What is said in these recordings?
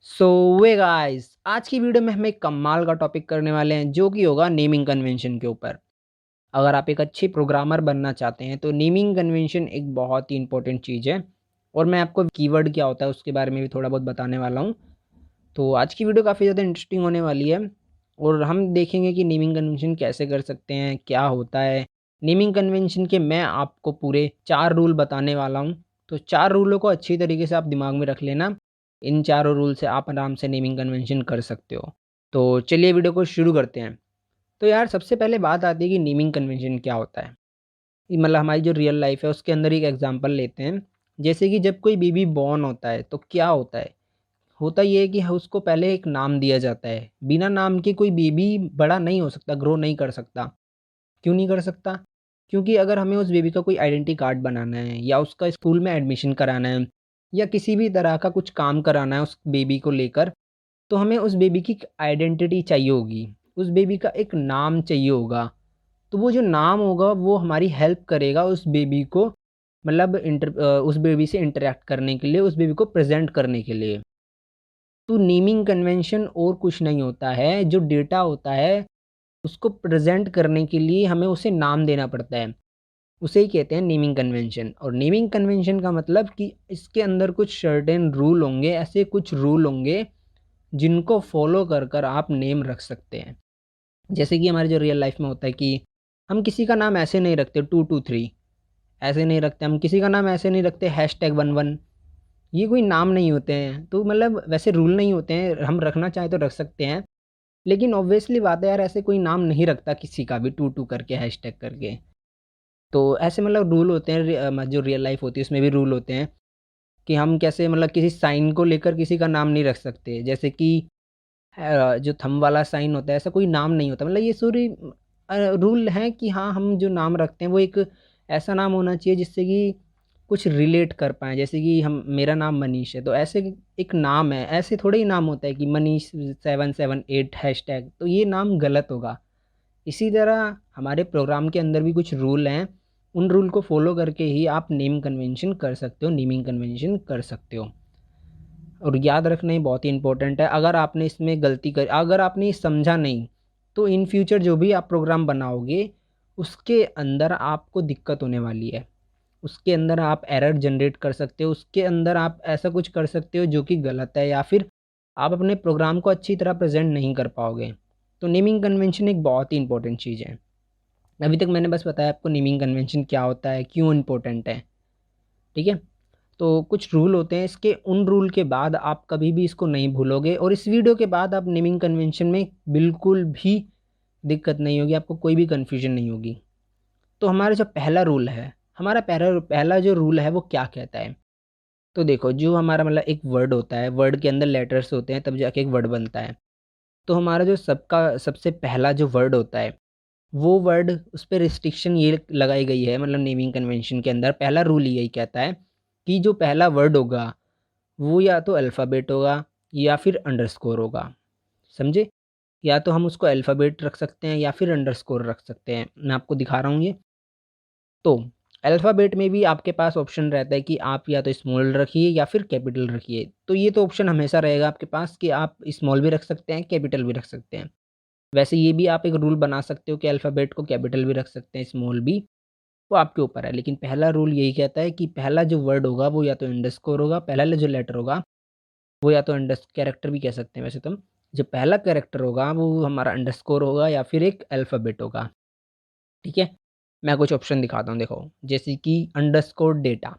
सो way guys, आज की video में हम एक कमाल का टॉपिक करने वाले हैं जो कि होगा नेमिंग कन्वेंशन के ऊपर। अगर आप एक अच्छे प्रोग्रामर बनना चाहते हैं तो नेमिंग कन्वेंशन एक बहुत ही इंपॉर्टेंट चीज़ है। और मैं आपको कीवर्ड क्या होता है उसके बारे में भी थोड़ा बहुत बताने वाला हूँ। तो आज की वीडियो काफ़ी ज़्यादा इंटरेस्टिंग होने वाली है और हम देखेंगे कि नेमिंग कन्वेंशन कैसे कर सकते हैं, क्या होता है। नेमिंग कन्वेंशन के मैं आपको पूरे 4 रूल बताने वाला हूँ। तो 4 रूलों को अच्छी तरीके से आप दिमाग में रख लेना। इन चारों रूल से आप आराम से नेमिंग कन्वेंशन कर सकते हो। तो चलिए वीडियो को शुरू करते हैं। तो यार सबसे पहले बात आती है कि नेमिंग कन्वेंशन क्या होता है। ये मतलब हमारी जो रियल लाइफ है उसके अंदर एक एग्जांपल लेते हैं। जैसे कि जब कोई बेबी बॉर्न होता है तो क्या होता है। होता ये है कि उसको पहले एक नाम दिया जाता है। बिना नाम के कोई बेबी बड़ा नहीं हो सकता, ग्रो नहीं कर सकता। क्यों नहीं कर सकता? क्योंकि अगर हमें उस बेबी का कोई आइडेंटिटी कार्ड बनाना है या उसका स्कूल में एडमिशन कराना है या किसी भी तरह का कुछ काम कराना है उस बेबी को लेकर, तो हमें उस बेबी की एक आइडेंटिटी चाहिए होगी। उस बेबी का एक नाम चाहिए होगा। तो वो जो नाम होगा वो हमारी हेल्प करेगा उस बेबी को, मतलब उस बेबी से इंटरैक्ट करने के लिए, उस बेबी को प्रेज़ेंट करने के लिए। तो नेमिंग कन्वेंशन और कुछ नहीं होता है, जो डेटा होता है उसको प्रेज़ेंट करने के लिए हमें उसे नाम देना पड़ता है। उसे ही कहते हैं नेमिंग कन्वेंशन। और नेमिंग कन्वेंशन का मतलब कि इसके अंदर कुछ सर्टेन रूल होंगे, ऐसे कुछ रूल होंगे जिनको फ़ॉलो कर कर आप नेम रख सकते हैं। जैसे कि हमारे जो रियल लाइफ़ में होता है कि हम किसी का नाम ऐसे नहीं रखते 223, ऐसे नहीं रखते, हम किसी का नाम ऐसे नहीं रखते #11। ये कोई नाम नहीं होते हैं। तो मतलब वैसे रूल नहीं होते हैं, हम रखना चाहें तो रख सकते हैं। लेकिन ऑब्वियसली बात है यार, ऐसे कोई नाम नहीं रखता किसी का भी 22 करके हैशटैग करके। तो ऐसे मतलब रूल होते हैं, जो रियल लाइफ़ होती है उसमें भी रूल होते हैं कि हम कैसे मतलब किसी साइन को लेकर किसी का नाम नहीं रख सकते। जैसे कि जो थंब वाला साइन होता है ऐसा कोई नाम नहीं होता। मतलब ये सूरी रूल हैं कि हाँ, हम जो नाम रखते हैं वो एक ऐसा नाम होना चाहिए जिससे कि कुछ रिलेट कर पाएँ। जैसे कि हम मेरा नाम मनीष है तो ऐसे एक नाम है, ऐसे थोड़े ही नाम होता है कि मनीष 778 हैशटैग, तो ये नाम गलत होगा। इसी तरह हमारे प्रोग्राम के अंदर भी कुछ रूल हैं, उन रूल को फ़ॉलो करके ही आप नेम कन्वेंशन कर सकते हो, नेमिंग कन्वेंशन कर सकते हो। और याद रखना ये बहुत ही इम्पोर्टेंट है। अगर आपने इसमें गलती कर अगर आपने ये समझा नहीं, तो इन फ्यूचर जो भी आप प्रोग्राम बनाओगे, उसके अंदर आपको दिक्कत होने वाली है। उसके अंदर आप एरर जनरेट कर सकते हो, उसके अंदर आप ऐसा कुछ कर सकते हो जो कि गलत है, या फिर आप अपने प्रोग्राम को अच्छी तरह प्रेज़ेंट नहीं कर पाओगे। तो नेमिंग कन्वेंशन एक बहुत ही इम्पोर्टेंट चीज़ है। अभी तक मैंने बस बताया आपको नेमिंग कन्वेंशन क्या होता है, क्यों इम्पोर्टेंट है, ठीक है? तो कुछ रूल होते हैं इसके, उन रूल के बाद आप कभी भी इसको नहीं भूलोगे और इस वीडियो के बाद आप नेमिंग कन्वेंशन में बिल्कुल भी दिक्कत नहीं होगी, आपको कोई भी कन्फ्यूजन नहीं होगी। तो हमारा जो पहला रूल है, हमारा पहला पहला जो रूल है वो क्या कहता है? तो देखो, जो हमारा मतलब एक वर्ड होता है, वर्ड के अंदर लेटर्स होते हैं तब जाके एक वर्ड बनता है। तो हमारा जो सबका सबसे पहला जो वर्ड होता है, वो वर्ड उस पे रिस्ट्रिक्शन ये लगाई गई है, मतलब नेमिंग कन्वेंशन के अंदर पहला रूल यही कहता है कि जो पहला वर्ड होगा वो या तो अल्फ़ाबेट होगा या फिर अंडरस्कोर होगा। समझे? या तो हम उसको अल्फ़ाबेट रख सकते हैं या फिर अंडरस्कोर रख सकते हैं। मैं आपको दिखा रहा हूँ ये। तो अल्फ़ाबेट में भी आपके पास ऑप्शन रहता है कि आप या तो स्मॉल रखिए या फिर कैपिटल रखिए। तो ये तो ऑप्शन हमेशा रहेगा आपके पास कि आप स्मॉल भी रख सकते हैं, कैपिटल भी रख सकते हैं। वैसे ये भी आप एक रूल बना सकते हो कि अल्फ़ाबेट को कैपिटल भी रख सकते हैं, स्मॉल भी, वो आपके ऊपर है। लेकिन पहला रूल यही कहता है कि पहला जो वर्ड होगा वो या तो अंडरस्कोर होगा, पहला जो लेटर होगा वो या तो अंडर्स कैरेक्टर भी कह सकते हैं वैसे तो हम। जो पहला कैरेक्टर होगा वो हमारा अंडरस्कोर होगा या फिर एक अल्फ़ाबेट होगा, ठीक है? मैं कुछ ऑप्शन दिखाता हूँ देखो, जैसे कि अंडरस्कोर डेटा,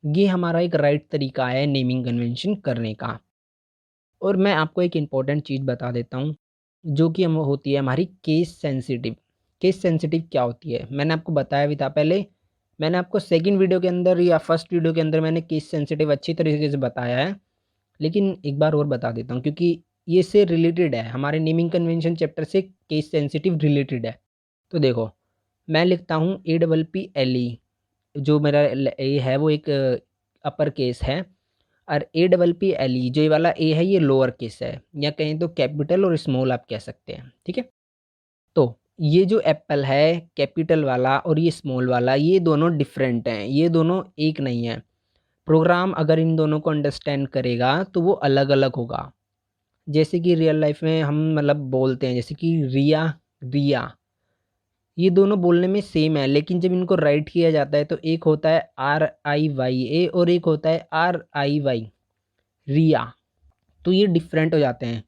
ये हमारा एक राइट तरीका है नेमिंग कन्वेंशन करने का। और मैं आपको एक इम्पॉर्टेंट चीज़ बता देता हूँ, जो कि हम होती है हमारी केस सेंसिटिव। केस सेंसिटिव क्या होती है? मैंने आपको बताया भी था पहले, मैंने आपको सेकंड वीडियो के अंदर या फर्स्ट वीडियो के अंदर मैंने केस सेंसिटिव अच्छी तरीके से बताया है। लेकिन एक बार और बता देता हूँ क्योंकि ये इससे रिलेटेड है, हमारे नेमिंग कन्वेंशन चैप्टर से केस सेंसिटिव रिलेटेड है। तो देखो, मैं लिखता हूँ APPLE, जो मेरा ए है वो एक अपर केस है, और APPLE जो ये वाला ए है ये लोअर केस है, या कहें तो कैपिटल और स्मॉल आप कह सकते हैं, ठीक है? तो ये जो एप्पल है कैपिटल वाला और ये स्मॉल वाला, ये दोनों डिफरेंट हैं, ये दोनों एक नहीं है। प्रोग्राम अगर इन दोनों को अंडरस्टैंड करेगा तो वो अलग-अलग होगा। जैसे कि रियल लाइफ़ में हम मतलब बोलते हैं जैसे कि रिया, रिया, ये दोनों बोलने में सेम है लेकिन जब इनको राइट किया जाता है तो एक होता है RIYA और एक होता है RIY, रिया, तो ये डिफरेंट हो जाते हैं।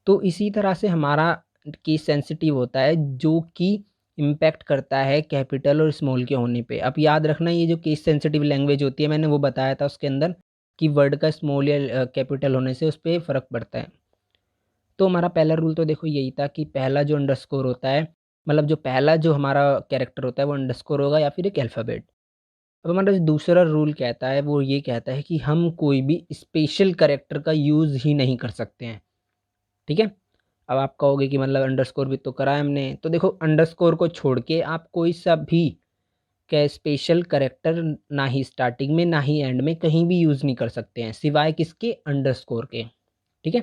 तो इसी तरह से हमारा केस सेंसिटिव होता है जो कि इम्पैक्ट करता है कैपिटल और स्मॉल के होने पे। अब याद रखना ये जो केस सेंसिटिव लैंग्वेज होती है मैंने वो बताया था उसके अंदर कि वर्ड का स्मॉल या कैपिटल होने से उस पे फ़र्क पड़ता है। तो हमारा पहला रूल तो देखो यही था कि पहला जो अंडरस्कोर होता है मतलब जो पहला जो हमारा कैरेक्टर होता है वो अंडरस्कोर होगा या फिर एक अल्फ़ाबेट। अब हमारा जो दूसरा रूल कहता है वो ये कहता है कि हम कोई भी स्पेशल कैरेक्टर का यूज़ ही नहीं कर सकते हैं। ठीक है? अब आप कहोगे कि मतलब अंडरस्कोर भी तो करा है हमने, तो देखो अंडरस्कोर को छोड़ के आप कोई सा भी स्पेशल कैरेक्टर ना ही स्टार्टिंग में, ना ही एंड में कहीं भी यूज़ नहीं कर सकते हैं, सिवाय किसके अंडरस्कोर के, ठीक है?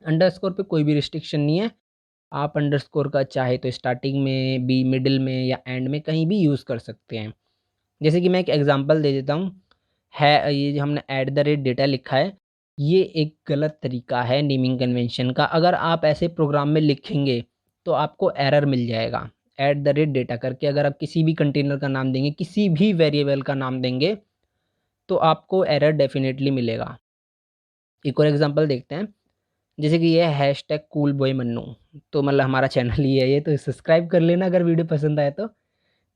अंडरस्कोर पे कोई भी रिस्ट्रिक्शन नहीं है, आप अंडरस्कोर का चाहे तो स्टार्टिंग में भी, मिडल में या एंड में कहीं भी यूज़ कर सकते हैं। जैसे कि मैं एक एग्ज़ाम्पल दे देता हूँ, ये जो हमने एट द रेट डेटा लिखा है, ये एक गलत तरीका है नेमिंग कन्वेंशन का। अगर आप ऐसे प्रोग्राम में लिखेंगे, तो आपको एरर मिल जाएगा। एट द रेट डेटा करके अगर आप किसी भी कंटेनर का नाम देंगे, किसी भी वेरिएबल का नाम देंगे, तो आपको एरर डेफ़िनेटली मिलेगा। एक और एग्ज़ाम्पल देखते हैं, जैसे कि ये है हैशटैग कूल बॉय मन्नू, तो मतलब हमारा चैनल ही है ये, तो सब्सक्राइब कर लेना अगर वीडियो पसंद आए तो।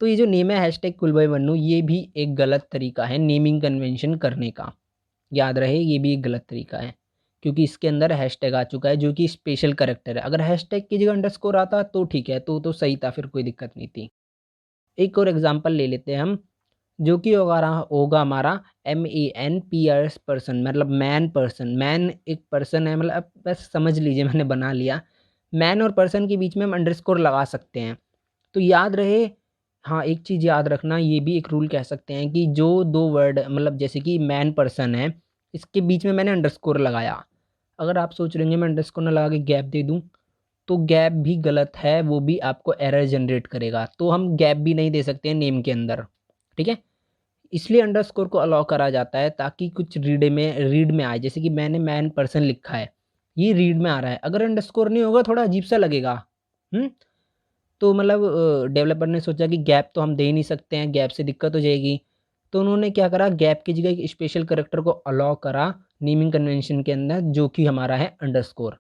तो ये जो नेम है हैशटैग कुलभाई मन्नू ये भी एक गलत तरीका है नेमिंग कन्वेंशन करने का। याद रहे ये भी एक गलत तरीका है, क्योंकि इसके अंदर हैशटैग आ चुका है जो कि स्पेशल कैरेक्टर है। अगर हैशटैग की जगह अंडरस्कोर आता तो ठीक है, तो सही था, फिर कोई दिक्कत नहीं थी। एक और एग्ज़ाम्पल ले लेते हैं हम, जो कि होगा हमारा MENPRS पर्सन, मतलब मैन पर्सन। मैन एक पर्सन है, मतलब अब बस समझ लीजिए मैंने बना लिया। मैन और पर्सन के बीच में हम अंडरस्कोर लगा सकते हैं। तो याद रहे, हाँ, एक चीज़ याद रखना, ये भी एक रूल कह सकते हैं कि जो 2 वर्ड मतलब जैसे कि मैन पर्सन है, इसके बीच में मैंने अंडरस्कोर लगाया। अगर आप सोच रहे होंगे मैं अंडरस्कोर ना लगा के गैप दे दूँ, तो गैप भी गलत है, वो भी आपको एरर जनरेट करेगा। तो हम गैप भी नहीं दे सकते हैं नेम के अंदर, ठीक है? इसलिए अंडरस्कोर को अलाउ करा जाता है ताकि कुछ रीड में आए। जैसे कि मैंने मैन पर्सन लिखा है, ये रीड में आ रहा है, अगर अंडरस्कोर नहीं होगा थोड़ा अजीब-सा लगेगा। हुँ? तो मतलब डेवलपर ने सोचा कि गैप तो हम दे ही नहीं सकते हैं, गैप से दिक्कत हो जाएगी। तो उन्होंने क्या करा, गैप की जगह एक स्पेशल कैरेक्टर को अलाउ करा नेमिंग कन्वेंशन के अंदर, जो कि हमारा है अंडरस्कोर।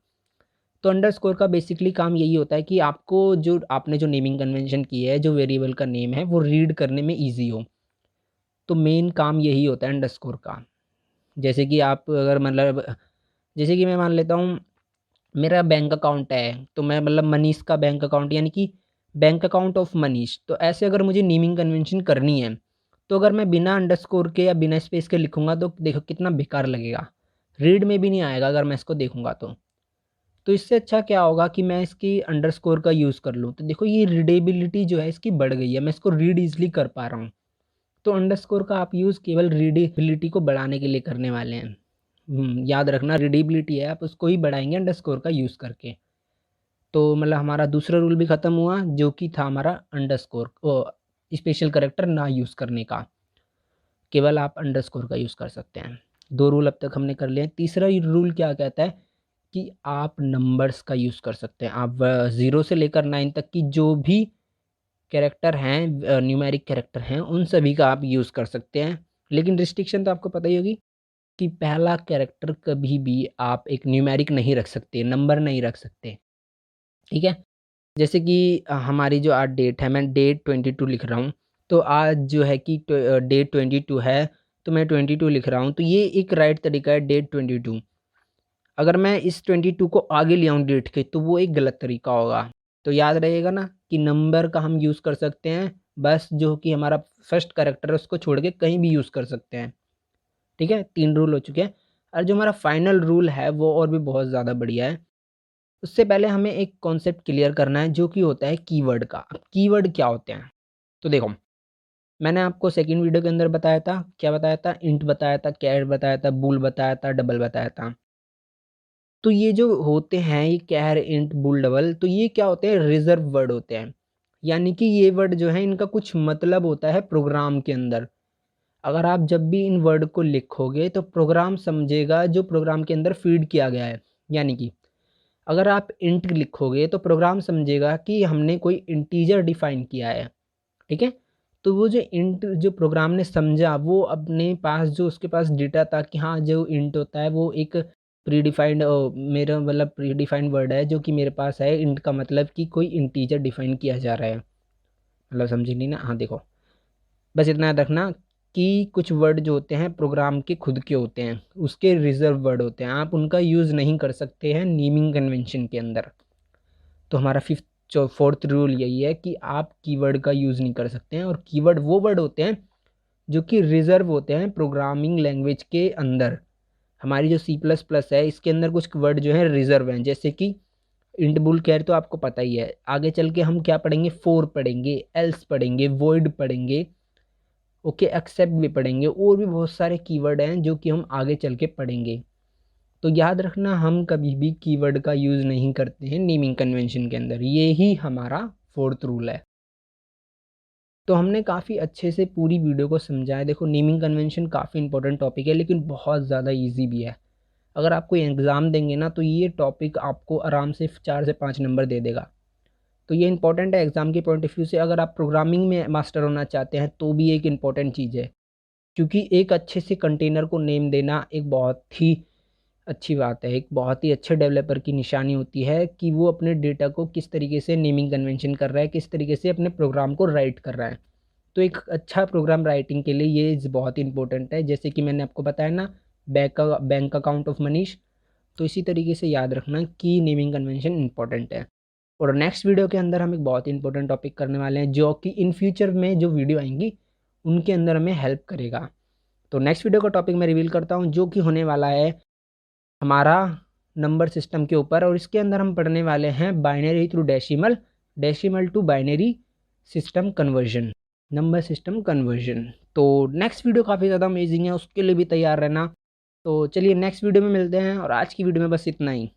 तो अंडरस्कोर का बेसिकली काम यही होता है कि आपको जो आपने जो नेमिंग कन्वेंशन की है, जो वेरिएबल का नेम है, वो रीड करने में ईज़ी हो। तो मेन काम यही होता है अंडरस्कोर का। जैसे कि आप अगर मतलब जैसे कि मैं मान लेता हूँ मेरा बैंक अकाउंट है, तो मैं मतलब मनीष का बैंक अकाउंट यानी कि बैंक अकाउंट ऑफ मनीष, तो ऐसे अगर मुझे नेमिंग कन्वेंशन करनी है, तो अगर मैं बिना अंडरस्कोर के या बिना स्पेस के लिखूँगा तो देखो कितना बेकार लगेगा। रीड में भी नहीं आएगा अगर मैं इसको देखूँगा तो। तो इससे अच्छा क्या होगा कि मैं इसकी अंडरस्कोर का यूज़ कर लूँ। तो देखो ये रीडेबिलिटी जो है इसकी बढ़ गई है, मैं इसको रीड ईज़िली कर पा रहा हूँ। तो अंडरस्कोर का आप यूज़ केवल रीडेबिलिटी को बढ़ाने के लिए करने वाले हैं। याद रखना रीडेबिलिटी है, आप उसको ही बढ़ाएँगे अंडरस्कोर का यूज़ करके। तो मतलब हमारा दूसरा रूल भी ख़त्म हुआ जो कि था हमारा अंडरस्कोर स्पेशल कैरेक्टर ना यूज़ करने का, केवल आप अंडरस्कोर का यूज़ कर सकते हैं। 2 रूल अब तक हमने कर लिए हैं। तीसरा रूल क्या कहता है कि आप नंबर्स का यूज़ कर सकते हैं। आप 0 से लेकर 9 तक की जो भी कैरेक्टर हैं न्यूमेरिक कैरेक्टर हैं, उन सभी का आप यूज़ कर सकते हैं। लेकिन रिस्ट्रिक्शन तो आपको पता ही होगी कि पहला कैरेक्टर कभी भी आप एक न्यूमेरिक नहीं रख सकते, नंबर नहीं रख सकते, ठीक है? जैसे कि हमारी जो आज डेट है, मैं डेट 22 लिख रहा हूँ, तो आज जो है कि डेट 22 है, तो मैं 22 लिख रहा हूँ, तो ये एक राइट तरीका है डेट 22। अगर मैं इस 22 को आगे ले आऊँ डेट के, तो वो एक गलत तरीका होगा। तो याद रहेगा ना कि नंबर का हम यूज़ कर सकते हैं, बस जो कि हमारा फर्स्ट कैरेक्टर है उसको छोड़ के कहीं भी यूज़ कर सकते हैं, ठीक है? 3 रूल हो चुके हैं और जो हमारा फाइनल रूल है वो और भी बहुत ज़्यादा बढ़िया है। उससे पहले हमें एक कॉन्सेप्ट क्लियर करना है जो कि होता है कीवर्ड का। अब कीवर्ड क्या होते हैं? तो देखो, मैंने आपको सेकंड वीडियो के अंदर बताया था, क्या बताया था? इंट बताया था, कैर बताया था, बूल बताया था, डबल बताया था। तो ये जो होते हैं ये कैर, इंट, बूल, डबल, तो ये क्या होते हैं? रिज़र्व वर्ड होते हैं। यानी कि ये वर्ड जो है इनका कुछ मतलब होता है प्रोग्राम के अंदर। अगर आप जब भी इन वर्ड को लिखोगे तो प्रोग्राम समझेगा जो प्रोग्राम के अंदर फ़ीड किया गया है। यानी कि अगर आप इंट लिखोगे तो प्रोग्राम समझेगा कि हमने कोई इंटीजर डिफ़ाइन किया है, ठीक है? तो वो जो इंट जो प्रोग्राम ने समझा वो अपने पास जो उसके पास डेटा था कि हाँ, जो इंट होता है वो एक प्रीडिफाइंड मेरा मतलब प्रीडिफाइंड वर्ड है जो कि मेरे पास है। इंट का मतलब कि कोई इंटीजर डिफ़ाइन किया जा रहा है। मतलब समझी नहीं ना? हाँ, देखो बस इतना याद रखना कि कुछ वर्ड जो होते हैं प्रोग्राम के खुद के होते हैं, उसके रिज़र्व वर्ड होते हैं, आप उनका यूज़ नहीं कर सकते हैं नेमिंग कन्वेंशन के अंदर। तो हमारा फोर्थ रूल यही है कि आप कीवर्ड का यूज़ नहीं कर सकते हैं, और कीवर्ड वो वर्ड होते हैं जो कि रिज़र्व होते हैं प्रोग्रामिंग लैंग्वेज के अंदर। हमारी जो सी प्लस प्लस है इसके अंदर कुछ वर्ड जो हैं रिज़र्व हैं, जैसे कि इंट बुल कैर तो आपको पता ही है। आगे चल के हम क्या पढ़ेंगे, फोर पढ़ेंगे, एल्स पढ़ेंगे, वॉइड पढ़ेंगे, ओके, एक्सेप्ट भी पढ़ेंगे, और भी बहुत सारे कीवर्ड हैं जो कि हम आगे चल के पढ़ेंगे। तो याद रखना हम कभी भी कीवर्ड का यूज़ नहीं करते हैं नेमिंग कन्वेंशन के अंदर, ये ही हमारा फोर्थ रूल है। तो हमने काफ़ी अच्छे से पूरी वीडियो को समझा है। देखो नेमिंग कन्वेंशन काफ़ी इंपॉर्टेंट टॉपिक है लेकिन बहुत ज़्यादा ईजी भी है। अगर आप कोई एग्ज़ाम देंगे ना तो ये टॉपिक आपको आराम से 4 से 5 नंबर दे देगा। तो ये इंपॉर्टेंट है एग्ज़ाम के पॉइंट ऑफ व्यू से। अगर आप प्रोग्रामिंग में मास्टर होना चाहते हैं तो भी एक इम्पॉर्टेंट चीज़ है, क्योंकि एक अच्छे से कंटेनर को नेम देना एक बहुत ही अच्छी बात है। एक बहुत ही अच्छे डेवलपर की निशानी होती है कि वो अपने डेटा को किस तरीके से नेमिंग कन्वेंशन कर रहा है, किस तरीके से अपने प्रोग्राम को राइट कर रहा है। तो एक अच्छा प्रोग्राम राइटिंग के लिए ये बहुत इंपॉर्टेंट है। जैसे कि मैंने आपको बताया ना, बैंक अकाउंट ऑफ मनीष, तो इसी तरीके से याद रखना कि नेमिंग कन्वेंशन इंपॉर्टेंट है। और नेक्स्ट वीडियो के अंदर हम एक बहुत इंपॉर्टेंट टॉपिक करने वाले हैं जो कि इन फ्यूचर में जो वीडियो आएंगी उनके अंदर हमें हेल्प करेगा। तो नेक्स्ट वीडियो का टॉपिक मैं रिवील करता हूँ जो कि होने वाला है हमारा नंबर सिस्टम के ऊपर, और इसके अंदर हम पढ़ने वाले हैं binary through decimal, decimal to binary system conversion, number system conversion. तो नेक्स्ट वीडियो काफ़ी ज़्यादा अमेजिंग है, उसके लिए भी तैयार रहना। तो चलिए नेक्स्ट वीडियो में मिलते हैं, और आज की वीडियो में बस इतना ही।